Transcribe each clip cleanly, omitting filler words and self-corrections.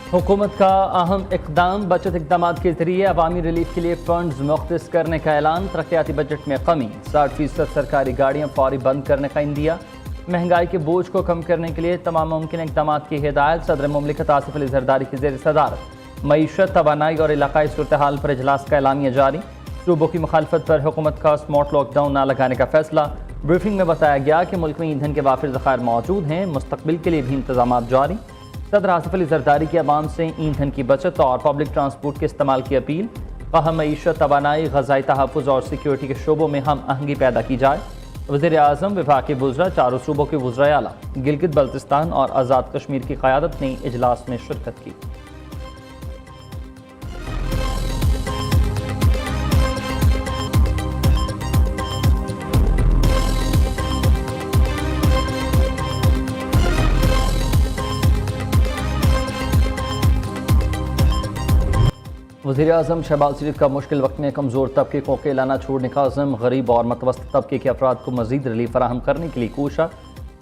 हुकूमत का अहम इक़दाम, बचत इक़दामात के ज़रिए अवामी रिलीफ के लिए फ़ंड्स मुख्तस करने का ऐलान। तरक्याती बजट में कमी, 60% सरकारी गाड़ियाँ फौरी बंद करने का इंदिया। महंगाई के बोझ को कम करने के लिए तमाम मुमकिन इक़दामात की हिदायत। सदर मुमलिकत आसिफ अली ज़रदारी की ज़ेर सदारत मईशत, तवानाई और इलाकाई सूरत हाल पर इजलास का एलामिया जारी। सूबों की मुखालफत पर हुकूमत का स्मार्ट लॉकडाउन न लगाने का फैसला। ब्रीफिंग में बताया गया कि मुल्क में ईंधन के वाफिर ज़खायर मौजूद हैं, मुस्तकबिल के लिए भी इंतजाम जारी। सदर आसिफ अली ज़रदारी की अवाम से ईंधन की बचत और पब्लिक ट्रांसपोर्ट के इस्तेमाल की अपील। कहा मईशत, तवानाई, ग़ज़ाई तहफ़्फ़ुज़ और सिक्योरिटी के शोबों में हम आहंगी पैदा की जाए। वज़ीर आज़म, विभाग के वज़रा, चारों सूबों के वज़राए आला, गिलगित बल्तिस्तान और आज़ाद कश्मीर की क़यादत ने इजलास में शिरकत की। वज़ीर आज़म शहबाज शरीफ का मुश्किल वक्त में कमज़ोर तबके को अकेला न छोड़ने का अज़म। गरीब और मतवसत तबके के अफराद को मज़ीद रिलीफ फराहम करने के लिए कोशिश।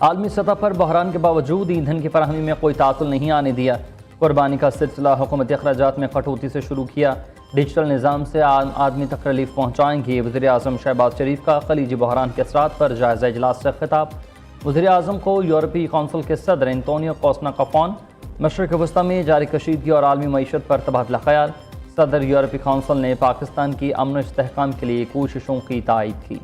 आलमी सतह पर बहरान के बावजूद ईंधन की फराहमी में कोई तातुल नहीं आने दिया। कुर्बानी का सिलसिला हुकूमती अखराजात में कटौती से शुरू किया। डिजिटल निज़ाम से आम आदमी तक रिलीफ पहुँचाएंगे। वज़ीर आज़म शहबाज शरीफ का खलीजी बहरान के असरात पर जायज़ा इजलास से खिताब। वज़ीर आज़म को यूरोपीय कौंसिल के सदर एंटोनियो कोस्टा का फ़ोन। मशरिक़ वस्ती में जारी कशीदगी और आलमी मईशत पर तबादला ख्याल। सदर यूरोपीय कौंसिल ने पाकिस्तान की अमन इस्तेहकाम के लिए कोशिशों की तायद की।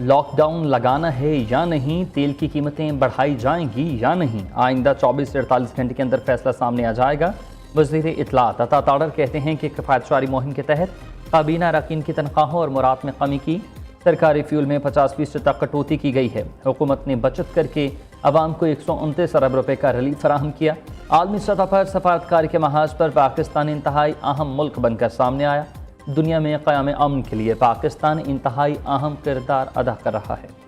लॉकडाउन लगाना है या नहीं, तेल की कीमतें बढ़ाई जाएंगी या नहीं, आइंदा 24 से 48 घंटे के अंदर फैसला सामने आ जाएगा। वज़ीर इत्तलात अता ताड़र कहते हैं कि किफ़ायतशारी मुहिम के तहत काबीना अरकान की तनख्वाहों और मुराद में कमी की। सरकारी फ्यूल में 50% तक कटौती की गई है। हुकूमत ने बचत करके अवाम को 129 अरब रुपये का रिलीफ फराहम किया। आलमी सतह पर सफारतकारी के महाज पर पाकिस्तान इंतहाई अहम मुल्क बनकर सामने आया। दुनिया में क़याम अमन के लिए पाकिस्तान इंतहाई अहम किरदार अदा कर रहा है।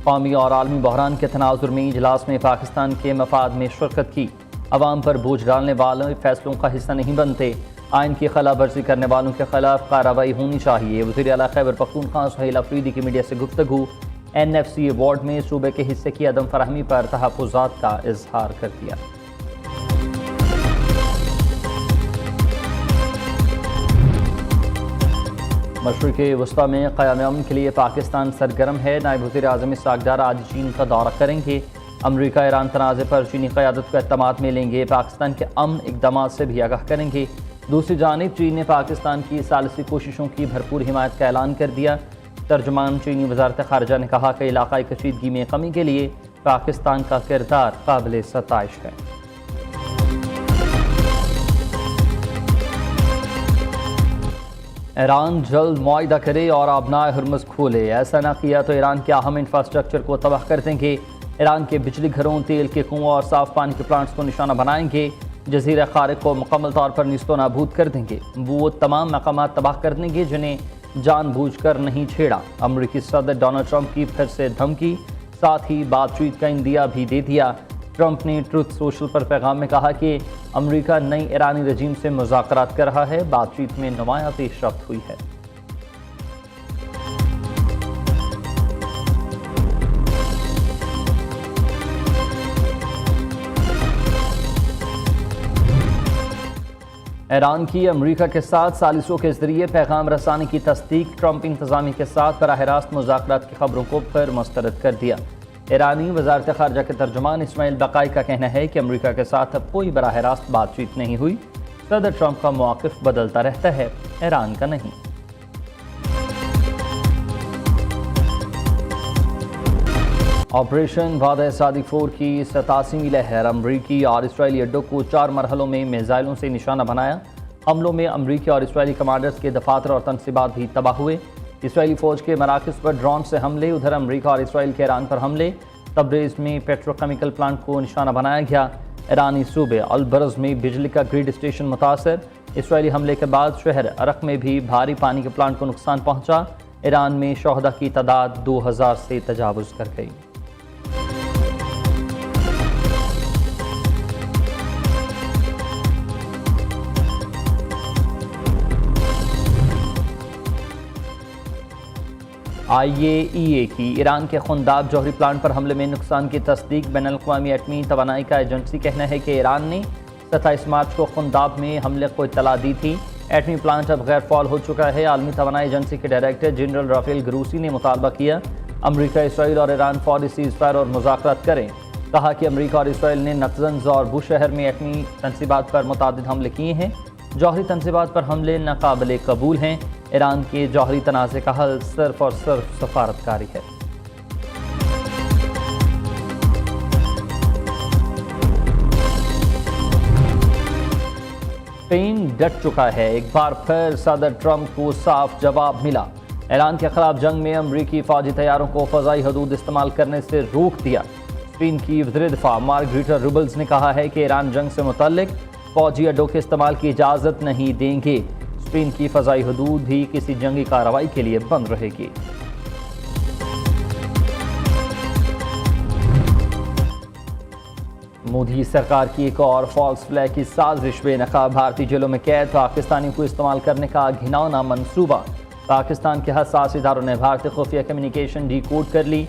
कौमी और आलमी बहरान के तनाजुर में इजलास में पाकिस्तान के मफाद में शिरकत की। अवाम पर बोझ डालने वाले फैसलों का हिस्सा नहीं बनते। आइन की खिलाफ वर्जी करने वालों के खिलाफ कार्रवाई होनी चाहिए। वज़ीर आला खैबर पख्तूनख्वा सुहेल अफरीदी की मीडिया से गुफ्तगू। NFC अवार्ड में सूबे के हिस्से की अदम फराहमी पर तहफ़्फ़ुज़ात का इजहार कर दिया। मशरिक़ वस्ती में क़याम अमन के लिए पाकिस्तान सरगर्म है। नायब वज़ीर आज़म इसहाक़ डार आज चीन का दौरा करेंगे। अमरीका ईरान तनाज़े पर चीनी क़यादत को एतमाद में लेंगे। पाकिस्तान के अमन इक़दामात से भी आगाह करेंगे। दूसरी जानिब चीन ने पाकिस्तान की सालिसी कोशिशों की भरपूर हिमायत का ऐलान कर दिया। तर्जुमान चीनी वज़ारत ख़ारिजा ने कहा कि इलाक़ाई कशीदगी में कमी के लिए पाकिस्तान का किरदार काबिल सताइश है। ईरान जल्द मुआहिदा करे और आबनाए हुर्मुज़ खोले। ऐसा न किया तो ईरान के अहम इंफ्रास्ट्रक्चर को तबाह कर देंगे। ईरान के बिजली घरों, तेल के कुओं और साफ पानी के प्लांट्स को निशाना बनाएंगे। जज़ीरा खारिक को मुकम्मल तौर पर निस्तो नाबूद कर देंगे। वो तमाम मकामात तबाह कर देंगे जिन्हें जानबूझकर नहीं छेड़ा। अमरीकी सदर डोनाल्ड ट्रंप की फिर से धमकी, साथ ही बातचीत का इंदिया भी दे दिया। ट्रंप ने ट्रुथ सोशल पर पैगाम में कहा कि अमरीका नई ईरानी रजीम से मुज़ाकरात कर रहा है। बातचीत में नुमायां पेशरफ्त हुई है। ईरान की अमरीका के साथ सालिसों के जरिए पैगाम रसानी की तस्दीक। ट्रंप इंतजामी के साथ बराह रास्त मुज़ाकरात की खबरों को फिर मुस्तरद कर दिया। ईरानी वज़ारत ख़ारिजा के तर्जुमान इस्माइल बक़ाई का कहना है कि अमरीका के साथ अब कोई बराह रास्त बातचीत नहीं हुई। सदर ट्रंप का मौक़िफ़ बदलता रहता है, ईरान का नहीं। ऑपरेशन वादा सादिक 4 की 87वीं लहर। अमरीकी और इसराइली अड्डों को 4 मरहलों में मिसाइलों से निशाना बनाया। हमलों में अमरीकी और इसराइली कमांडर्स के दफातर और तनसीबात भी तबाह हुए। इसराइली फ़ौज के मराकज़ पर ड्रोन से हमले। उधर अमरीका और इसराइल के ईरान पर हमले। तब्रेज़ में पेट्रोकेमिकल प्लांट को निशाना बनाया गया। ईरानी सूबे अलबरज में बिजली का ग्रिड स्टेशन मुतासर। इसराइली हमले के बाद शहर अरक में भी भारी पानी के प्लांट को नुकसान पहुंचा। ایران میں شہداء کی تعداد 2000 سے تجاوز کر گئی۔ IAEA کی ایران کے خنداب جوہری پلانٹ پر حملے میں نقصان کی تصدیق۔ بین الاقوامی ایٹمی توانائی کا ایجنسی کہنا ہے کہ ایران نے 27 مارچ کو خنداب میں حملے کو اطلاع دی تھی۔ ایٹمی پلانٹ اب غیر فعال ہو چکا ہے۔ عالمی توانائی ایجنسی کے ڈائریکٹر جنرل رافیل گروسی نے مطالبہ کیا امریکہ، اسرائیل اور ایران فوری سیز فائر اور مذاکرات کریں۔ کہا کہ امریکہ اور اسرائیل نے نتنز اور بوشہر میں ایٹمی تنصیبات پر متعدد حملے کیے ہیں۔ جوہری تنصیبات پر حملے ناقابل قبول ہیں۔ ایران کے جوہری تنازع کا حل صرف اور صرف سفارتکاری ہے۔ اسپین ڈٹ چکا ہے۔ ایک بار پھر صدر ٹرمپ کو صاف جواب ملا۔ ایران کے خلاف جنگ میں امریکی فوجی طیاروں کو فضائی حدود استعمال کرنے سے روک دیا۔ اسپین کی وزیر دفاع مارگریٹا روبلز نے کہا ہے کہ ایران جنگ سے متعلق فوجی اڈوں کے استعمال کی اجازت نہیں دیں گے۔ اسپین کی فضائی حدود بھی کسی جنگی کارروائی کے لیے بند رہے گی۔ مودی سرکار کی ایک اور فالس فلیگ کی سازش بے نقاب۔ بھارتی جیلوں میں قید پاکستانیوں کو استعمال کرنے کا گھناؤنا منصوبہ۔ پاکستان کے حساس اداروں نے بھارتی خفیہ کمیونیکیشن ڈی کوڈ کر لی۔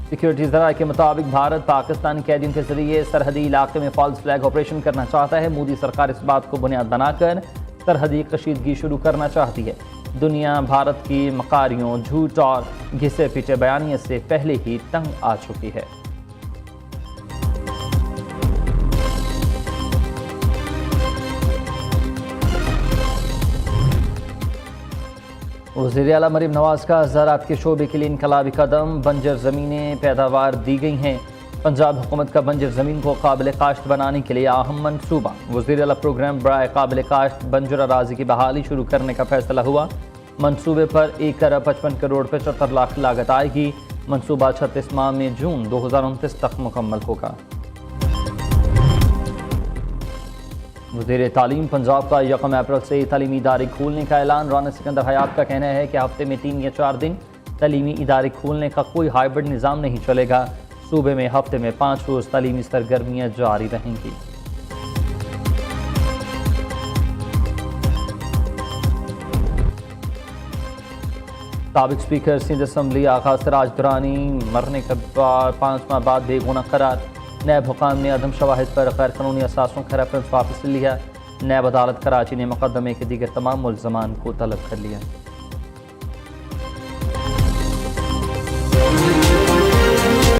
سیکیورٹی ذرائع کے مطابق بھارت پاکستانی قیدیوں کے ذریعے سرحدی علاقے میں فالس فلیگ آپریشن کرنا چاہتا ہے۔ مودی سرکار اس بات کو بنیاد بنا کر سرحدی کشیدگی شروع کرنا چاہتی ہے۔ دنیا بھارت کی مکاریوں، جھوٹ اور گھسے پیٹے بیانیے سے پہلے ہی تنگ آ چکی ہے۔ وزیر اعلیٰ مریم نواز کا زراعت کے شعبے کے لیے انقلابی قدم۔ بنجر زمینیں پیداوار دی گئی ہیں۔ پنجاب حکومت کا بنجر زمین کو قابل کاشت بنانے کے لیے اہم منصوبہ۔ وزیر اعلیٰ پروگرام برائے قابل کاشت بنجر اراضی کی بحالی شروع کرنے کا فیصلہ ہوا۔ منصوبے پر 1.55 کروڑ 75 لاکھ لاگت آئے گی۔ منصوبہ 36 ماہ میں جون 2029 تک مکمل ہوگا۔ وزیر تعلیم پنجاب کا 1 اپریل سے تعلیمی ادارے کھولنے کا اعلان۔ رانا سکندر حیات کا کہنا ہے کہ ہفتے میں 3 یا 4 دن تعلیمی ادارے کھولنے کا کوئی ہائبرڈ نظام نہیں چلے گا۔ صوبے میں ہفتے میں 5 روز تعلیمی سرگرمیاں جاری رہیں گی۔ سابق اسپیکر سندھ اسمبلی آغا سراج درانی مرنے کے بعد 5 ماہ بعد بے گناہ قرار۔ نیب حکام نے عدم شواہد پر غیر قانونی اثاثوں کا ریفرنس واپس لیا۔ نیب عدالت کراچی نے مقدمے کے دیگر تمام ملزمان کو طلب کر لیا۔